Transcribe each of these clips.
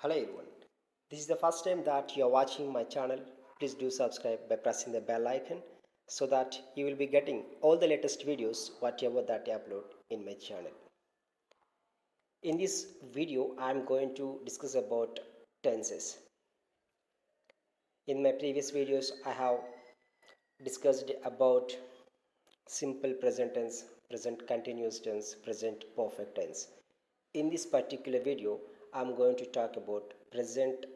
Hello everyone. This is the first time that you are watching my channel. Please do subscribe by pressing the bell icon so that you will be getting all the latest videos whatever that I upload in my channel. In this video I am going to discuss about tenses. In my previous videos I have discussed about simple present tense, present continuous tense, present perfect tense. In this particular video, I'm going to talk about present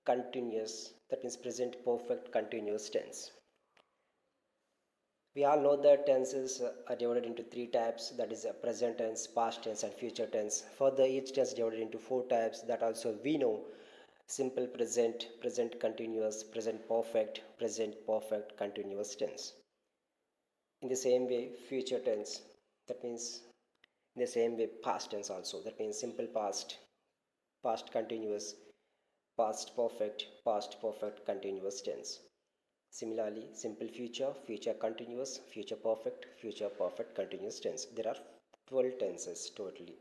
continuous, that means present perfect continuous tense. We all know that tenses are divided into three types, that is present tense, past tense, and future tense. Further, each tense divided into four types that also we know: simple present, present continuous, present perfect continuous tense. In the same way, future tense, that means in the same way past tense also, that means simple past, past continuous, past perfect continuous tense. Similarly, simple future, future continuous, future perfect continuous tense. There are 12 tenses totally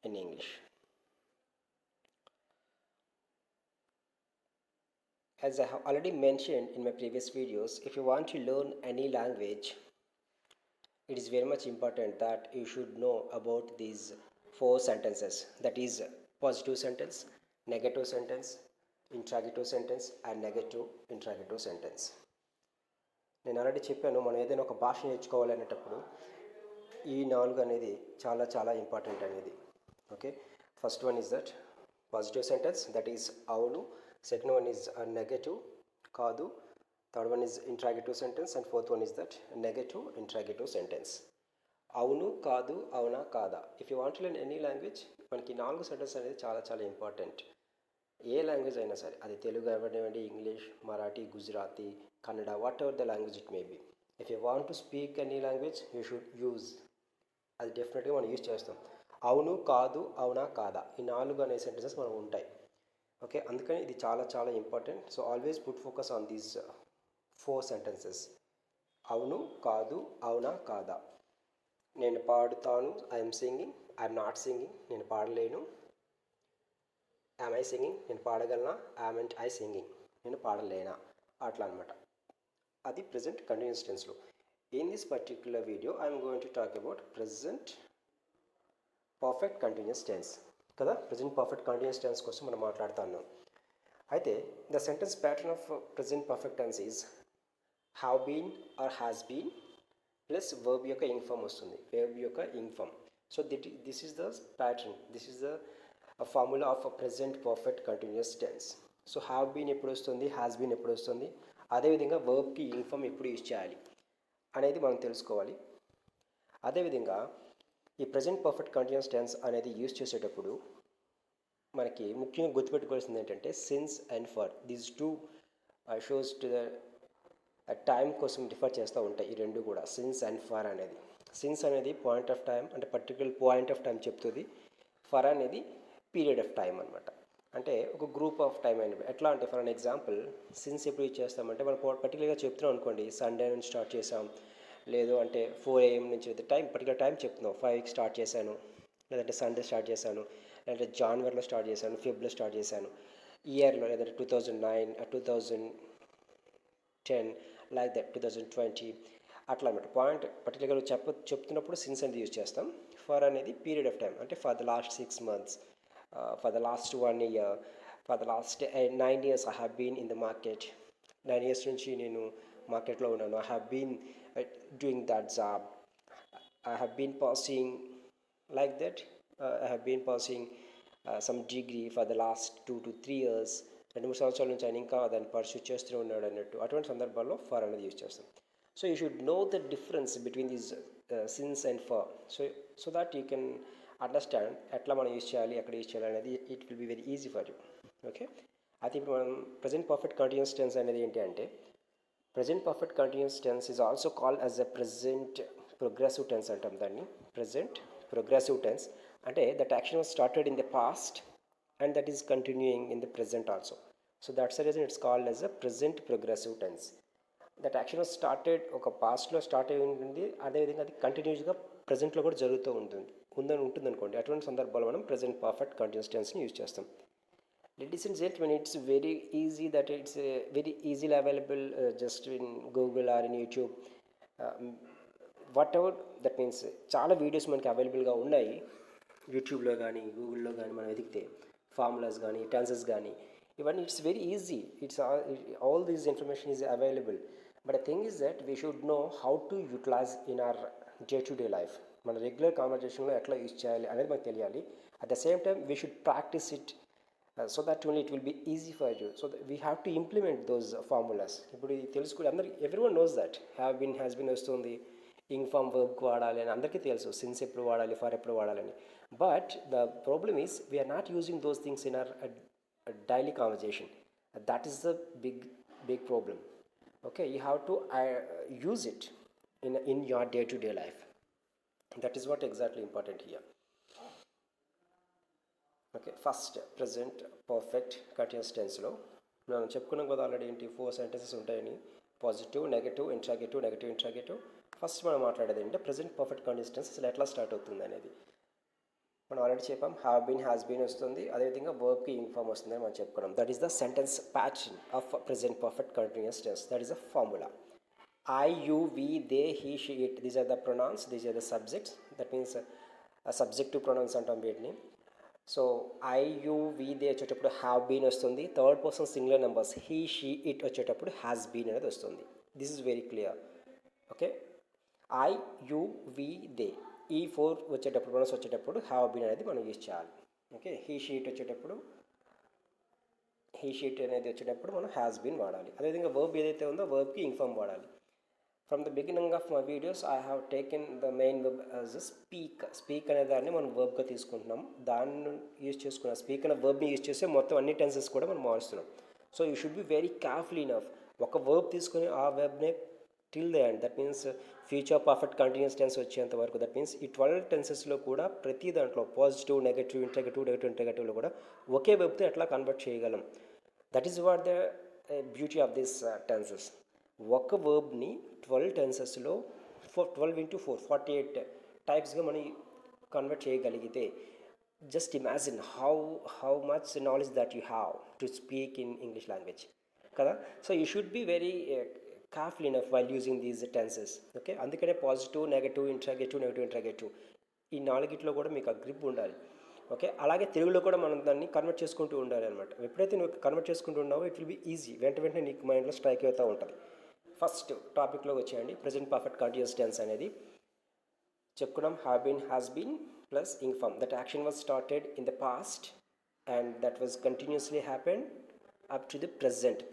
in English. As I have already mentioned in my previous videos, if you want to learn any language, it is very much important that you should know about these four sentences, that is positive sentence, negative sentence, interrogative sentence and negative interrogative sentence. నేను already చెప్పాను, మనం ఏదైనా ఒక భాష నేర్చుకోవాలనేటప్పుడు ఈ నాలుగు అనేది చాలా చాలా ఇంపార్టెంట్ అనేది. Okay, first one is that positive sentence, that is అవును. సెకండ్ వన్ ఈజ్ నెగటివ్, కాదు. Third one is interrogative sentence and fourth one is that negative interrogative sentence. అవును, కాదు, అవునా, కాదా. If you want to learn any language, మనకి నాలుగు sentence అనేది చాలా చాలా ఇంపార్టెంట్. ఏ లాంగ్వేజ్ అయినా సరే, అది తెలుగు అవ్వనివ్వండి, English, Marathi, Gujarati, Kannada, whatever the language it may be. If you want to speak any language you should use, అది డెఫినెట్గా మనం యూజ్ చేస్తాం. అవును, కాదు, అవునా, కాదా, ఈ నాలుగు అనే సెంటెన్సెస్ మనం ఉంటాయి. ఓకే, అందుకని ఇది చాలా చాలా important. So always put focus on these four sentences. అవును, కాదు, అవునా, కాదా. నేను పాడుతాను, I'm singing, I'm not singing, నేను పాడలేను. యామ్ ఐ సింగింగ్, నేను పాడగలనా. యామెంట్ ఐ సింగింగ్, నేను పాడలేనా. అట్లా అనమాట. అది ప్రజెంట్ కంటిన్యూస్ టెన్స్లో. In this particular video I'm going to talk about present perfect continuous tense కదా. ప్రజెంట్ పర్ఫెక్ట్ కంటిన్యూస్ టెన్స్ కోసం మనం మాట్లాడుతున్నాం. అయితే the sentence pattern of present perfect tense is have been or has been plus verb యొక్క ing form వస్తుంది, verb యొక్క ing form. So this is the pattern, this is the formula of present perfect continuous tense. So have been ఎప్పుడు వస్తుంది, has been ఎప్పుడు వస్తుంది, అదేవిధంగా వర్బ్కి inform ఎప్పుడు use చేయాలి అనేది మనం తెలుసుకోవాలి. అదేవిధంగా ఈ ప్రజెంట్ పర్ఫెక్ట్ కంటిన్యూస్ టెన్స్ అనేది యూజ్ చేసేటప్పుడు మనకి ముఖ్యంగా గుర్తుపెట్టుకోవాల్సింది ఏంటంటే since and for, these two shows to the time కోసం రిఫర్ చేస్తూ ఉంటాయి ఈ రెండు కూడా, సిన్స్ అండ్ ఫర్ అనేది. సిన్స్ అనేది పాయింట్ ఆఫ్ టైం, అంటే పర్టికులర్ పాయింట్ ఆఫ్ టైం చెప్తుంది. ఫర్ అనేది పీరియడ్ ఆఫ్ టైం అనమాట, అంటే ఒక గ్రూప్ ఆఫ్ టైం అనేది. ఎట్లా అంటే ఫర్ అన్ ఎగ్జాంపుల్, సిన్స్ ఎప్పుడు యూజ్ చేస్తామంటే మనం పర్టికులర్గా చెప్తున్నాం అనుకోండి, సండే నుంచి స్టార్ట్ చేసాం, లేదు అంటే 4 AM నుంచి టైం, పర్టికులర్ టైం చెప్తున్నాం, 5కి స్టార్ట్ చేశాను, లేదంటే సండే స్టార్ట్ చేశాను, లేదంటే జనవరిలో స్టార్ట్ చేశాను, ఫిబ్రవరిలో స్టార్ట్ చేశాను, ఇయర్లో లేదంటే 2009, 2010, లైక్ దట్ 2020 అట్లా అనమాట. పాయింట్ పర్టికులర్గా చెప్తున్నప్పుడు సిన్స్ అనేది యూజ్ చేస్తాం. ఫర్ అనేది పీరియడ్ ఆఫ్ టైం, అంటే for the last 6 months, for the last 1 year, for the last 9 years I have been in the market. 9 years నుంచి నేను మార్కెట్లో ఉన్నాను. I have been doing that job. I have been passing, like that. I have been passing some degree for the last 2 to 3 years. 2-3 సంవత్సరాల నుంచి ఆయన ఇంకా దాన్ని pursue చేస్తూ ఉన్నాడు అన్నట్టు. అటువంటి సందర్భాల్లో ఫర్ అనేది యూజ్ చేస్తాం. So you should know the difference between these since and for, so that you can understand ఎట్లా మనం యూజ్ చేయాలి, ఎక్కడ యూజ్ చేయాలి అనేది. It will be very easy for you. Okay, అయితే ఇప్పుడు మనం ప్రజెంట్ పర్ఫెక్ట్ కంటిన్యూస్ టెన్స్ అనేది ఏంటి అంటే, present perfect continuous tense is also called as a present progressive tense అంటాం దాన్ని. ప్రజెంట్ ప్రోగ్రెసివ్ టెన్స్ అంటే that action was started in the past and that is continuing in the present also. So that's the reason it's called as a present progressive tense. That action was started ఒక పాస్ట్లో start అయి ఉంటుంది, అదేవిధంగా అది కంటిన్యూస్గా ప్రజెంట్లో కూడా జరుగుతూ ఉంటుంది అనుకోండి. అటువంటి సందర్భాల్లో మనం ప్రజెంట్ పర్ఫెక్ట్ కంటిన్యూస్ టెన్స్ని యూజ్ చేస్తాం. Ladies and gentlemen, it's very easy that it's very easily available just in Google or in YouTube. What ever that means చాలా వీడియోస్ మనకి అవైలబుల్గా ఉన్నాయి యూట్యూబ్లో కానీ గూగుల్లో కానీ మనం వెతికితే ఫార్ములాస్ కానీ టెన్సెస్ కానీ ఇవన్నీ it's very easy it's all these information is available but the thing is that we should know how to utilize in our day to day life మన రెగ్యులర్ కాన్వర్జేషన్లో ఎట్లా యూజ్ చేయాలి అనేది మనకు తెలియాలి at the same time we should practice it so that only it will be easy for you so we have to implement those formulas ఇప్పుడు ఇది తెలుసుకుని అందరికి every one knows that has been వస్తుంది ing form వర్బ్కి వాడాలి అని అందరికీ తెలుసు since ఎప్పుడు వాడాలి ఫర్ ఎప్పుడు వాడాలని but the problem is we're not using those things in our daily conversation that is the big problem okay you have to use it in your day to day life that is what exactly important here okay first present perfect continuous టెన్స్లో మనం చెప్పుకున్నాం కదా already ఏంటి 4 sentences ఉంటాయని positive negative interrogative first మనం మాట్లాడేది ఏంటంటే present perfect continuous tense అసలు ఎట్లా స్టార్ట్ అవుతుంది అనేది మనం ఆల్రెడీ చెప్పాం హ్యావ్ బీన్ వస్తుంది అదేవిధంగా వర్బ్కి ఇన్ఫార్మ్ వస్తుందని మనం చెప్పుకున్నాం that is the sentence pattern of present perfect continuous tense that is a formula I you we they he she it these are the pronouns these are the subjects that means subjective pronouns అంటాం వీటిని so I you we they వచ్చేటప్పుడు have been వస్తుంది third person singular numbers he she it వచ్చేటప్పుడు has been అనేది వస్తుంది this is very clear okay I you we they ఈ 4 వచ్చేటప్పుడు pronounce వచ్చేటప్పుడు హ్యావ్ బీన్ అనేది మనం యూజ్ చేయాలి ఓకే హీ షీట్ వచ్చేటప్పుడు అనేది వచ్చేటప్పుడు మనం హ్యాస్ బీన్ వాడాలి అదేవిధంగా వర్బ్ ఏదైతే ఉందో వర్బ్కి ఇన్ఫార్మ్ వాడాలి from the beginning of my videos I have taken the main web as speak అనే దాన్ని మనం వర్బ్గా తీసుకుంటున్నాం దాన్ని యూజ్ చేసుకున్నాం స్పీక్ అనే వర్బ్ని యూజ్ చేస్తే మొత్తం అన్ని టెన్సెస్ కూడా మనం మారుస్తున్నాం so you should be very careful enough ఒక వర్బ్ తీసుకొని ఆ వెబ్నే till the end that means future perfect continuous tense వచ్చేంత వరకు దట్ మీన్స్ ఈ 12 టెన్సెస్లో కూడా ప్రతి దాంట్లో పాజిటివ్ నెగటివ్ ఇంట్రాగేటివ్లో కూడా ఒకే వెబ్తో ఎట్లా కన్వర్ట్ చేయగలం that is what the beauty of this tenses ఒక వర్బ్ని 12 టెన్సెస్లో 12 into 4 48 టైప్స్గా మనం కన్వర్ట్ చేయగలిగితే just imagine how much knowledge that you have to speak in English language కదా so you should be very careful enough while using these tenses okay అందుకనే positive negative interrogative ఈ నాలుగిట్లో కూడా మీకు ఆ గ్రిప్ ఉండాలి ఓకే అలాగే తెలుగులో కూడా మనం దాన్ని కన్వర్ట్ చేసుకుంటూ ఉండాలి అనమాట ఎప్పుడైతే నువ్వు కన్వర్ట్ చేసుకుంటూ ఉన్నావో ఇట్ విల్ బి ఈజీ వెంటనే నీకు మైండ్లో స్ట్రైక్ అవుతూ ఉంటుంది ఫస్ట్ టాపిక్లో వచ్చేయండి ప్రజెంట్ పర్ఫెక్ట్ కంటిన్యూస్ టెన్స్ అనేది చెప్పుకున్నాం has been plus ing form that action was started in the past and that was continuously happen up to the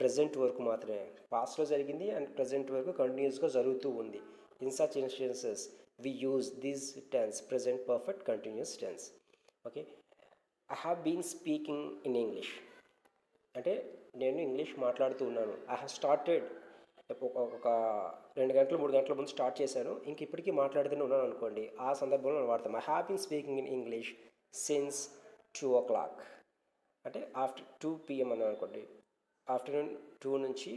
present వరకు మాత్రమే పాస్ట్లో జరిగింది అండ్ ప్రజెంట్ వరకు కంటిన్యూస్గా జరుగుతూ ఉంది in such instances we use this tense present perfect continuous tense okay I have been speaking in English అంటే నేను ఇంగ్లీష్ మాట్లాడుతూ ఉన్నాను ఐ హ్యావ్ స్టార్టెడ్ ఒక 2 గంటలు 3 గంటల ముందు స్టార్ట్ చేశాను ఇంక ఇప్పటికీ మాట్లాడుతూనే ఉన్నాను అనుకోండి ఆ సందర్భంలో మనం వాడతాం I have been speaking in English since 2 o'clock అంటే ఆఫ్టర్ 2 PM అని అనుకోండి ఆఫ్టర్నూన్ 2 నుంచి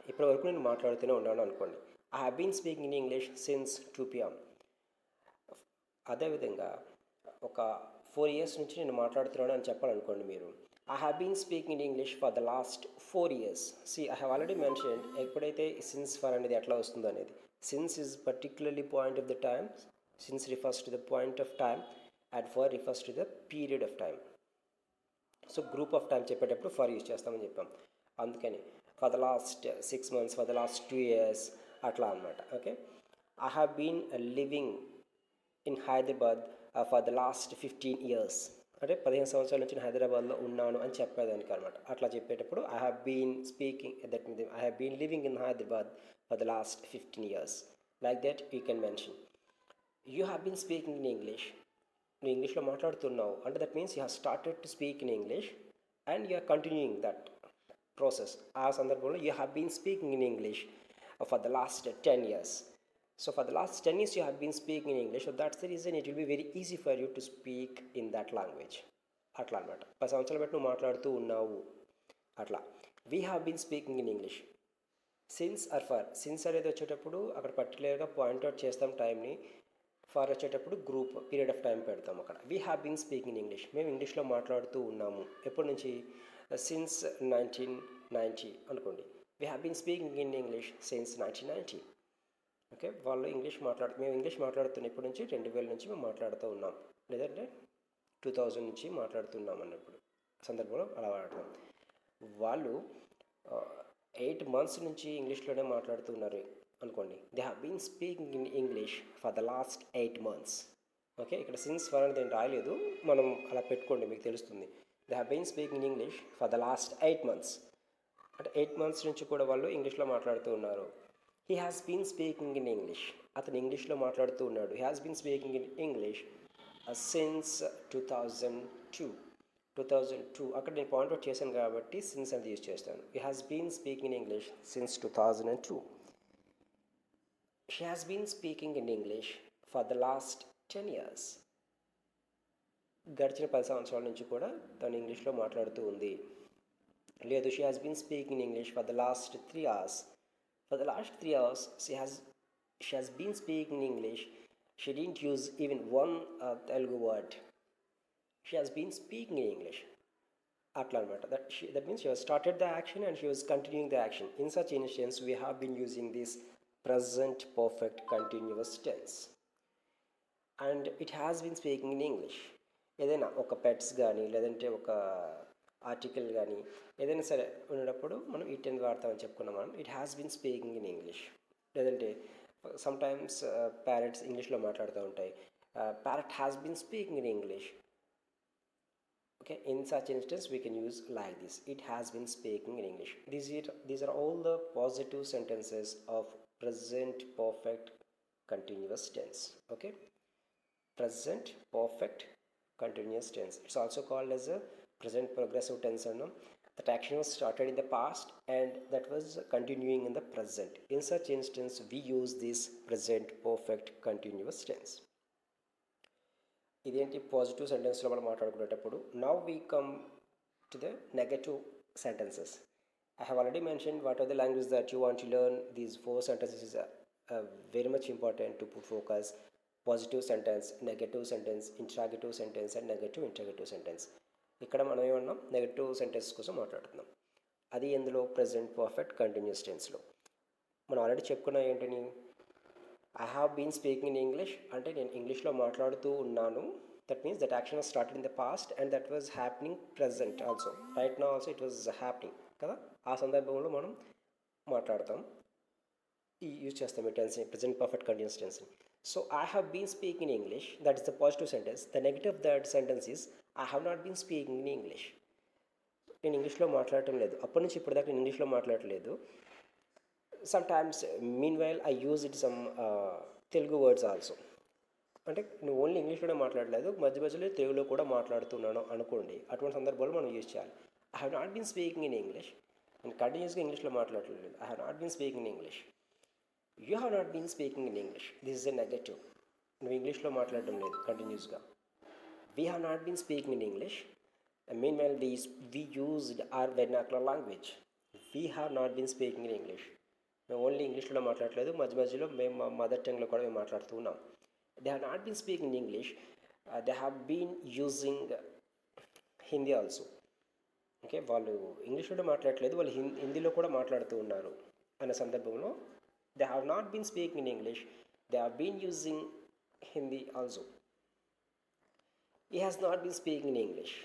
ఇప్పటి వరకు నేను మాట్లాడుతూనే ఉన్నాను అనుకోండి I have been speaking in English since 2 PM అదేవిధంగా ఒక 4 years నుంచి నేను మాట్లాడుతున్నాను అని చెప్పాలనుకోండి మీరు I have been speaking in English for the last 4 years I have already mention ఎప్పుడైతే సిన్స్ ఫర్ అనేది ఎట్లా వస్తుందో అనేది since is particularly point of the time since refers to the point of time and for refers to the period of time so group of time చెప్పేటప్పుడు for use చేస్తామని చెప్పాం అందుకని for the last 6 months for the last 2 years అట్లా అనమాట okay I have been living in Hyderabad for the last 15 years అంటే 15 సంవత్సరాల నుంచి హైదరాబాద్లో ఉన్నాను అని చెప్పేదానికి అనమాట అట్లా చెప్పేటప్పుడు I have been speaking that means I have been living in Hyderabad for the last 15 years like that you can mention you have been speaking in English నువ్వు ఇంగ్లీష్లో మాట్లాడుతున్నావు అంటే that means you have started to speak in English and you are continuing that process ఆ సందర్భంలో you have been speaking in English for the last 10 years so for the last 10 years you have been speaking in English so that's the reason it will be very easy for you to speak in that language అట్లా అనమాట 10 సంవత్సరాలు బట్టి నువ్వు మాట్లాడుతూ ఉన్నావు అట్లా we have been speaking in English since or for since అనేది వచ్చేటప్పుడు అక్కడ పర్టికులర్గా పాయింట్అవుట్ చేస్తాం టైంని ఫర్ వచ్చేటప్పుడు గ్రూప్ పీరియడ్ ఆఫ్ టైం పెడతాం అక్కడ. We have been speaking in English, మేము ఇంగ్లీష్లో మాట్లాడుతూ ఉన్నాము. ఎప్పటి నుంచి? సిన్స్ 1990 అనుకోండి. We have been speaking in English since 1990. Okay, వాళ్ళు మేము ఇంగ్లీష్ మాట్లాడుతున్న ఇప్పటి నుంచి 2000 నుంచి మేము మాట్లాడుతూ ఉన్నాం, లేదంటే 2000 నుంచి మాట్లాడుతున్నాం అన్నప్పుడు సందర్భంలో అలా వాడతాం. వాళ్ళు 8 months నుంచి ఇంగ్లీష్లోనే మాట్లాడుతున్నారు అనుకోండి. They have been speaking in English for the last 8 months. Okay, ఇక్కడ సిన్స్ ఫర్ అనేది ఏం రాయలేదు, మనం అలా పెట్టుకోండి, మీకు తెలుస్తుంది. They have been speaking in English for the last 8 months. అంటే 8 months నుంచి కూడా వాళ్ళు ఇంగ్లీష్లో మాట్లాడుతూ ఉన్నారు. He has been speaking in English, అతను ఇంగ్లీష్లో మాట్లాడుతూ ఉన్నాడు. He has been speaking in English since 2002. అక్కడ నేను పాయింట్ అవుట్ చేశాను కాబట్టి సిన్స్ అనేది యూజ్ చేస్తాను. He has been speaking in English since 2002. She has been speaking in English for the last 10 years. గడిచిన 10 సంవత్సరాల నుంచి కూడా తను ఇంగ్లీష్లో మాట్లాడుతూ ఉంది. లేదు, she has been speaking in English for the last 3 hours. For the last 3 hours she has been speaking in English. She didn't use even one Telugu word. She has been speaking in English. అట్లా అనమాట. That means she has started the action and she was continuing the action. In such instance, we have been using this present perfect continuous tense. And it has been speaking in English. ఏదైనా ఒక pets కానీ లేదంటే ఒక article కానీ ఏదైనా సరే ఉన్నప్పుడు మనం ఈ టెన్స్ వాడతామని చెప్పుకున్నాం మనం. It has been speaking in English. లేదంటే సమ్టైమ్స్ ప్యారెట్స్ ఇంగ్లీష్లో మాట్లాడుతూ ఉంటాయి. Parrot has been speaking in English. Okay, in such instance we can use like this. It has been speaking in English. These are all the positive sentences of present perfect continuous tense. Okay, present perfect continuous tense. It's also called as a present progressive tense. That action was started in the past and that was continuing in the present. In such instance we use this present perfect continuous tense. ఇదేంటి? Positive సెంటెన్స్లో మనం మాట్లాడుకునేటప్పుడు. Now we come to the negative sentences. I have already mention what are the language that you want to learn. These 4 sentences is very much important to put focus. Positive sentence, negative sentence, interrogative sentence and negative interrogative sentence. ఇక్కడ మనం ఏమన్నాం? Negative sentence కోసం మాట్లాడుతున్నాం. అది ఎందులో? Present perfect continuous టెన్స్లో. మనం already చెప్పుకున్నాం ఏంటని? I have been speaking in English అంటే నేను ఇంగ్లీష్లో మాట్లాడుతూ ఉన్నాను. That means that action was started in the past and that was happening present also. Right now also it was happening కదా. ఆ సందర్భంలో మనం మాట్లాడతాం, యూజ్ చేస్తాం ఈ టెన్స్ని, ప్రజెంట్ పర్ఫెక్ట్ కంటిన్యూస్ టెన్స్ని. So I have been speaking in English, that is the positive sentence. The negative of that sentence is I have not been speaking in English. నేను ఇంగ్లీష్లో మాట్లాడటం లేదు, అప్పటి నుంచి ఇప్పటిదాకా నేను ఇంగ్లీష్లో మాట్లాడలేదు. Sometimes mean while I use it some Telugu words also. అంటే నువ్వు ఓన్లీ ఇంగ్లీష్లోనే మాట్లాడలేదు, మధ్య మధ్యలో తెలుగులో కూడా మాట్లాడుతున్నాను అనుకోండి. అటువంటి సందర్భాలు మనం యూజ్ చేయాలి. I have not been speaking in English, నేను కంటిన్యూస్గా ఇంగ్లీష్లో మాట్లాడలేదు. I have not been speaking in English. You have not been speaking in English. This is a negative. నువ్వు ఇంగ్లీష్లో మాట్లాడడం లేదు కంటిన్యూస్గా. We have not been speaking in English. Meanwhile we used our vernacular language. We have not been speaking in English. మేము only ఇంగ్లీష్లో మాట్లాడలేదు, మధ్య మధ్యలో మేము మా మదర్ టంగ్లో కూడా మేము మాట్లాడుతూ ఉన్నాం. They have not been speaking in English. They have been using Hindi also. Okay, వాళ్ళు ఇంగ్లీష్లో మాట్లాడలేదు, వాళ్ళు హిందీలో కూడా మాట్లాడుతూ ఉన్నారు అనే సందర్భంలో they have not been speaking in English, they have been using Hindi also. He has not been speaking in English.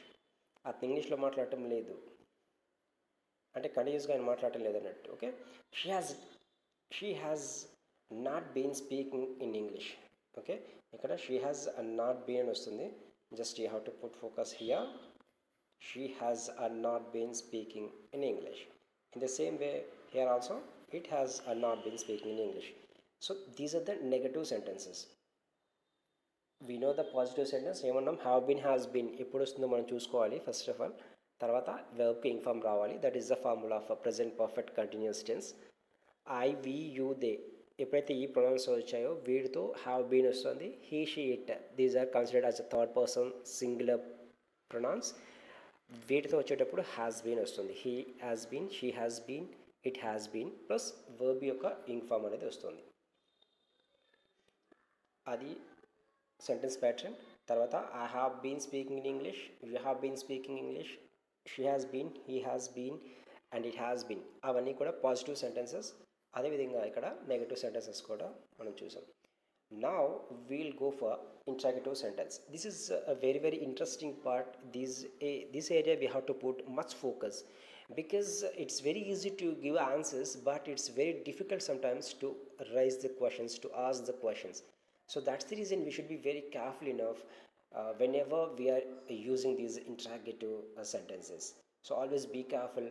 అతను ఇంగ్లీష్లో మాట్లాడటం లేదు అంటే కంటిన్యూస్గా ఆయన మాట్లాడటం లేదన్నట్టు. Okay, she has not been speaking in English. Okay, ఇక్కడ షీ హ్యాస్ నాట్ బీన్ అని వస్తుంది. Just you have to put focus here. She has not been speaking in English. In the same way here also it has not been speaking in English. So these are the negative sentences. We know the positive sentence ఏమన్నాం? Have been, has been ఎప్పుడు వస్తుందో మనం చూసుకోవాలి first of all. తర్వాత వెర్బ్కి ing form రావాలి. That is the formula of present perfect continuous tense. I, we, you, they ఎప్పుడైతే ఈ ప్రొనౌన్స్ వచ్చాయో వీటితో హ్యావ్ బీన్ వస్తుంది. He, she, it these are considered as a third person singular pronouns. వీటితో వచ్చేటప్పుడు హ్యాస్ బీన్ వస్తుంది. He has been, she has been, it has been plus verb యొక్క ing form అనేది వస్తుంది. అది సెంటెన్స్ ప్యాటర్న్. తర్వాత I have been speaking in English, you have been speaking English, she has been, he has been and it has been. అవన్నీ కూడా positive sentences. అదేవిధంగా ఇక్కడ negative sentences కూడా మనం చూసాం. Now we'll go for interrogative sentence. This is a very interesting part. This area we have to put much focus, because it's very easy to give answers, but it's very difficult sometimes to raise the questions, to ask the questions. So that's the reason we should be very careful enough whenever we are using these interrogative sentences. So always be careful.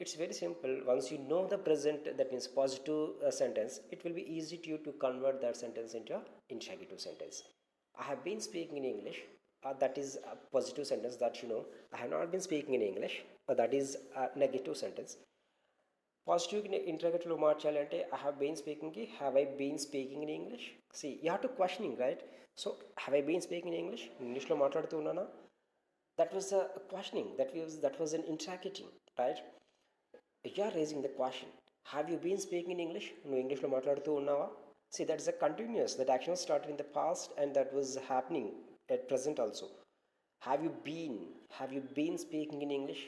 It's very simple. Once you know the present, that means positive sentence, it will be easy to you to convert that sentence into an interrogative sentence. I have been speaking in English. That is a positive sentence that you know. I have not been speaking in English. That is a negative sentence. Positive interrogative lo marchalante, I have been speaking ki, have I been speaking in English? See, you have to questioning, right? So have I been speaking in English? English lo మాట్లాడుతూ ఉన్నానా? That was a questioning. That was an interrogating, right? You are raising the question. Have you been speaking in English? నువ్వు ఇంగ్లీష్లో మాట్లాడుతూ ఉన్నావా? See, that is a continuous. That action was started in the past and that was happening at present also. Have you been speaking in English?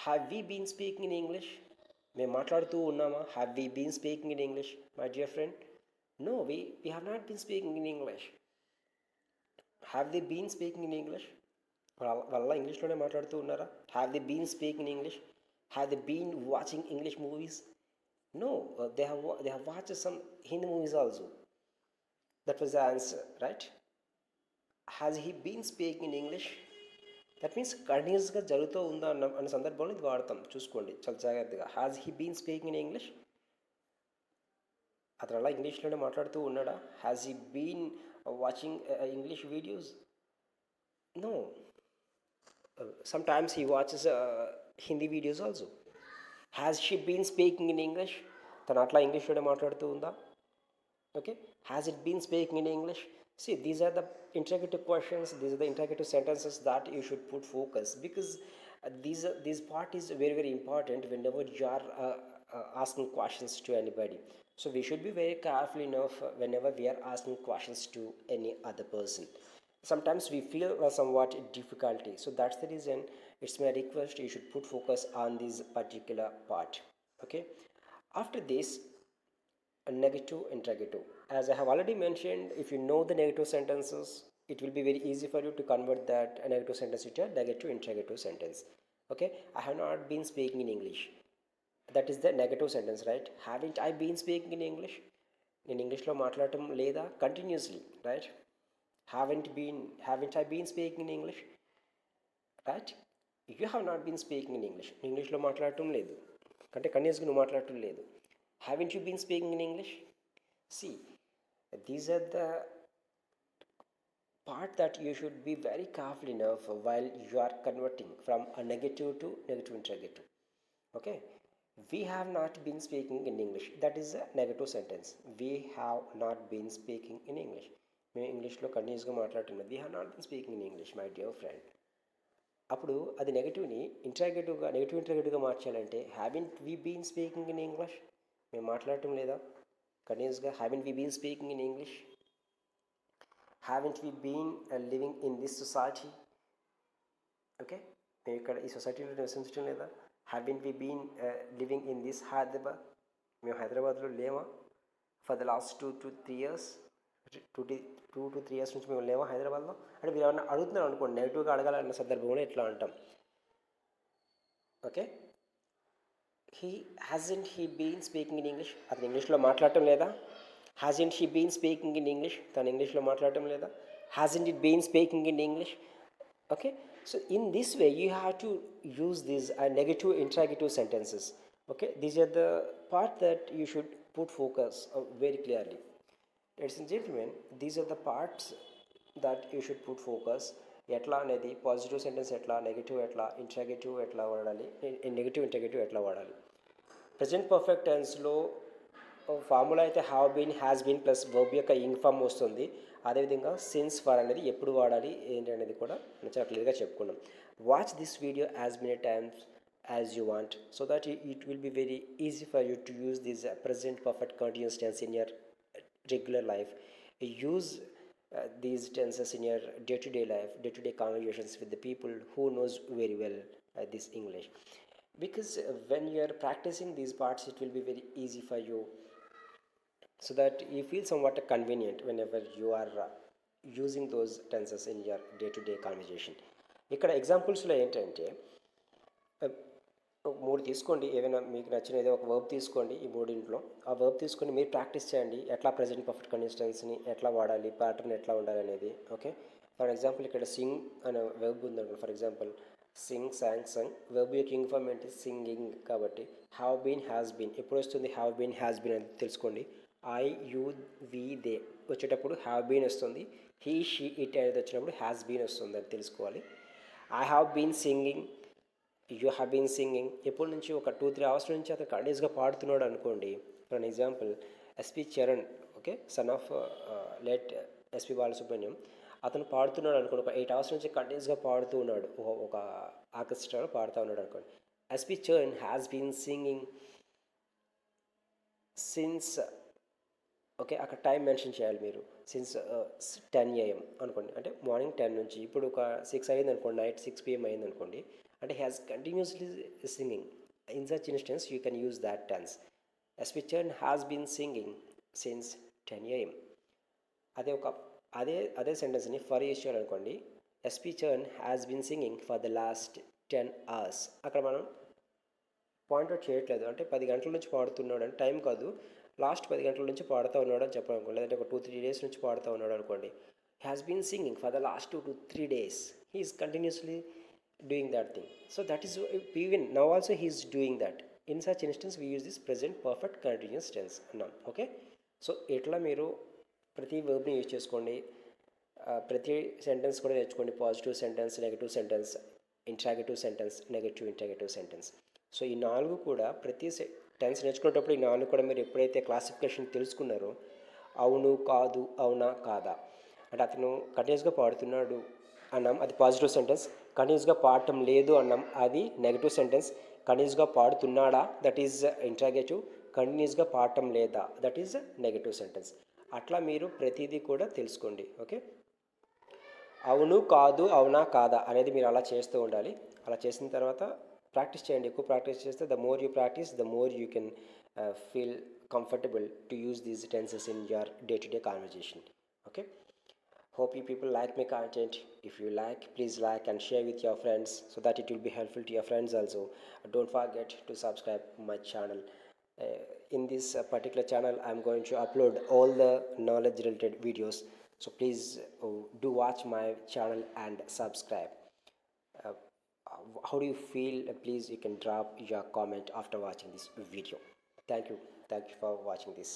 Have we been speaking in English? మేము మాట్లాడుతూ ఉన్నామా? Have we been speaking in English, my dear friend? No, we have not been speaking in English. Have they been speaking in English? వాళ్ళ ఇంగ్లీష్లోనే మాట్లాడుతూ ఉన్నారా? Have they been speaking in English? Have they been watching English movies? No, they have watched some Hindi movies also. That was the answer, right? Has he been speaking in English? That means కంటిన్యూస్గా జరుగుతూ ఉందా అన్న సందర్భంలో ఇది వాడతాం. చూసుకోండి చాలా జాగ్రత్తగా. Has he been speaking in English? అతను అలా ఇంగ్లీష్లోనే మాట్లాడుతూ ఉన్నాడా? Has he been watching English videos? No. Sometimes he watches Hindi videos also. Has she been speaking in English? తను అట్లా ఇంగ్లీష్లోనే మాట్లాడుతూ ఉందా? Okay. Has it been speaking in English? See, these are the interrogative questions. These are the interrogative sentences that you should put focus, because this part is very important whenever you are asking questions to anybody. So we should be very careful enough whenever we are asking questions to any other person. Sometimes we feel somewhat difficulty, so that's the reason it's my request you should put focus on this particular part. Okay, after this, a negative interrogative. As I have already mentioned, if you know the negative sentences, it will be very easy for you to convert that a negative sentence into a negative interrogative sentence. Okay, I have not been speaking in English. That is the negative sentence, right? Haven't I been speaking in English? నేను ఇంగ్లీష్లో మాట్లాడటం లేదా? Continuously, right? Haven't I been speaking in English? Right? You have not been speaking in English. ఇంగ్లీష్లో మాట్లాడటం లేదు అంటే కనీసం నువ్వు మాట్లాడటం లేదు. Haven't you been speaking in English? See, these are the part that you should be very careful enough while you are converting from a negative to negative interrogative. Okay? We have not been speaking in English. That is a negative sentence. We have not been speaking in English. మేము ఇంగ్లీష్లో కంటిన్యూస్గా మాట్లాడుతున్నాం. We have not been speaking in English, my dear friend. అప్పుడు అది negative ఇంటరాగేటివ్గా మార్చాలంటే haven't we been speaking in English? మేము మాట్లాడటం లేదా కంటిన్యూస్గా? Haven't we been speaking in English? Haven't we been living in this society? Okay, మేము ఇక్కడ ఈ సొసైటీలో నివసించడం లేదా? Haven't we been living in this Hyderabad? మేము హైదరాబాద్లో లేమా for the last 2 to 3 years? 2 to 3 years నుంచి మేము లేవా హైదరాబాద్లో? అంటే మీరు ఏమన్నా అడుగుతున్నారు అనుకోండి, నెగిటివ్గా అడగాలన్న సందర్భంలో ఎట్లా అంటాం? Okay, hasn't he been speaking in English? అతను ఇంగ్లీష్లో మాట్లాడటం లేదా? Hasn't he been speaking in English? తను ఇంగ్లీష్లో మాట్లాడటం లేదా? Hasn't it been speaking in English? Okay, so in this way you have to use these negative interrogative sentences. Okay, these are the part that you should put focus very clearly. Ladies and gentlemen, these are the parts that you should put focus. ఎట్లా అనేది positive sentence ఎట్లా, negative ఎట్లా, interrogative ఎట్లా వాడాలి, negative interrogative ఎట్లా వాడాలి. Present perfect టెన్స్లో formula అయితే have been, has been plus verb యొక్క ఇంగ్ ఫామ్ వస్తుంది. అదేవిధంగా సిన్స్ ఫర్ అనేది ఎప్పుడు వాడాలి ఏంటి అనేది కూడా మనం చాలా క్లియర్గా చెప్పుకున్నాం. Watch this video as many times as you want, so that it will be very easy for you to use this present perfect continuous tense in your regular life. Use these tenses in your day-to-day life, day-to-day conversations with the people who knows very well this English. Because when you are practicing these parts, it will be very easy for you, so that you feel somewhat convenient whenever you are using those tenses in your day-to-day conversation. ఇక్కడ ఎగ్జాంపుల్స్లో ఏంటంటే మూడు తీసుకోండి, ఏమైనా మీకు నచ్చిన ఏదో ఒక verb తీసుకోండి, ఈ మూడింట్లో ఆ వర్బ్ తీసుకొని మీరు ప్రాక్టీస్ చేయండి, ఎట్లా ప్రజెంట్ పర్ఫెక్ట్ కండిషన్స్ని ఎట్లా వాడాలి, ప్యాటర్న్ ఎట్లా ఉండాలి అనేది. ఓకే, ఫర్ ఎగ్జాంపుల్ ఇక్కడ సింగ్ అనే వెర్బ్ ఉందనుకో. For example sing, sang, sung. Verb యొక్క ఇంగ్ ఫార్మ్ ఏంటి? సింగింగ్. కాబట్టి హ్యావ్ బీన్, హ్యాస్ బీన్. ఎప్పుడు వస్తుంది హ్యావ్ బీన్, హ్యాస్ బీన్ అని తెలుసుకోండి. ఐ, యూ, వి, దే వచ్చేటప్పుడు హ్యావ్ బీన్ వస్తుంది. హీ, షీ, ఇట్ అనేది వచ్చినప్పుడు హ్యాస్ బీన్ వస్తుంది అని తెలుసుకోవాలి. I have been singing, you have been singing. ఎప్పటి నుంచి ఒక 2-3 అవర్స్ నుంచి అతను కంటిన్యూస్గా పాడుతున్నాడు అనుకోండి. For an example SP Charan, okay, son of late SP Balasubrahmanyam. అతను పాడుతున్నాడు అనుకోండి, ఒక 8 అవర్స్ నుంచి కంటిన్యూస్గా పాడుతూ ఉన్నాడు, ఒక ఆర్కెస్ట్రాలో పాడుతూ ఉన్నాడు అనుకోండి. SP Charan has been singing since, okay, అక్కడ టైం మెన్షన్ చేయాలి మీరు. సిన్స్ 10 AM అనుకోండి, అంటే మార్నింగ్ 10 నుంచి. ఇప్పుడు ఒక 6 అయింది అనుకోండి, నైట్ 6 PM అయింది అనుకోండి, అంటే has continuously singing. In such instance you can use that tense. SP Charan has been singing since 10 AM. అదే ఒక అదే సెంటెన్స్ని ఫర్ యూజ్ చేయాలనుకోండి. SP Charan has been singing for the last 10 hours. అక్కడ మనం పాయింట్అవుట్ చేయట్లేదు, అంటే 10 గంటల నుంచి పాడుతున్నాడు అంటే టైం కాదు, లాస్ట్ 10 గంటల నుంచి పాడుతూ ఉన్నాడు అని చెప్పాలనుకోండి. లేదంటే ఒక 2-3 డేస్ నుంచి పాడుతూ ఉన్నాడు అనుకోండి. Has been singing for the last 2 to 3 days. He is continuously doing that thing. So that is even now also he is doing that. In such instance we use this present perfect continuous tense అన్నాం. Okay, so ఇట్లా మీరు ప్రతి వర్బ్ని use చేసుకోండి. ప్రతి sentence కూడా నేర్చుకోండి. Positive sentence, negative sentence, interrogative sentence, negative interrogative sentence. So ఈ 4 కూడా ప్రతి టెన్స్ నేర్చుకునేటప్పుడు ఈ 4 కూడా మీరు ఎప్పుడైతే క్లాసిఫికేషన్ తెలుసుకున్నారో, అవును, కాదు, అవునా, కాదా, అంటే అతను కంటిన్యూస్గా పాడుతున్నాడు అన్నాం, అది పాజిటివ్ సెంటెన్స్. కంటిన్యూస్గా పాడటం లేదు అన్నాం, అది నెగటివ్ సెంటెన్స్. కంటిన్యూస్గా పాడుతున్నాడా, దట్ ఈజ్ ఇంట్రాగేటివ్. కంటిన్యూస్గా పాడటం లేదా, దట్ ఈజ్ నెగటివ్ సెంటెన్స్. అట్లా మీరు ప్రతిదీ కూడా తెలుసుకోండి. ఓకే, అవును, కాదు, అవునా, కాదా అనేది మీరు అలా చేస్తూ ఉండాలి. అలా చేసిన తర్వాత ప్రాక్టీస్ చేయండి. ఎక్కువ ప్రాక్టీస్ చేస్తే the more you practice, the more you can feel comfortable to use these tenses in your day-to-day conversation. Okay, hope you people like my content. If you like, please like and share with your friends, so that it will be helpful to your friends also. Don't forget to subscribe my channel. In this particular channel I'm going to upload all the knowledge related videos, so please do watch my channel and subscribe. How do you feel? Please, you can drop your comment after watching this video. Thank you for watching this.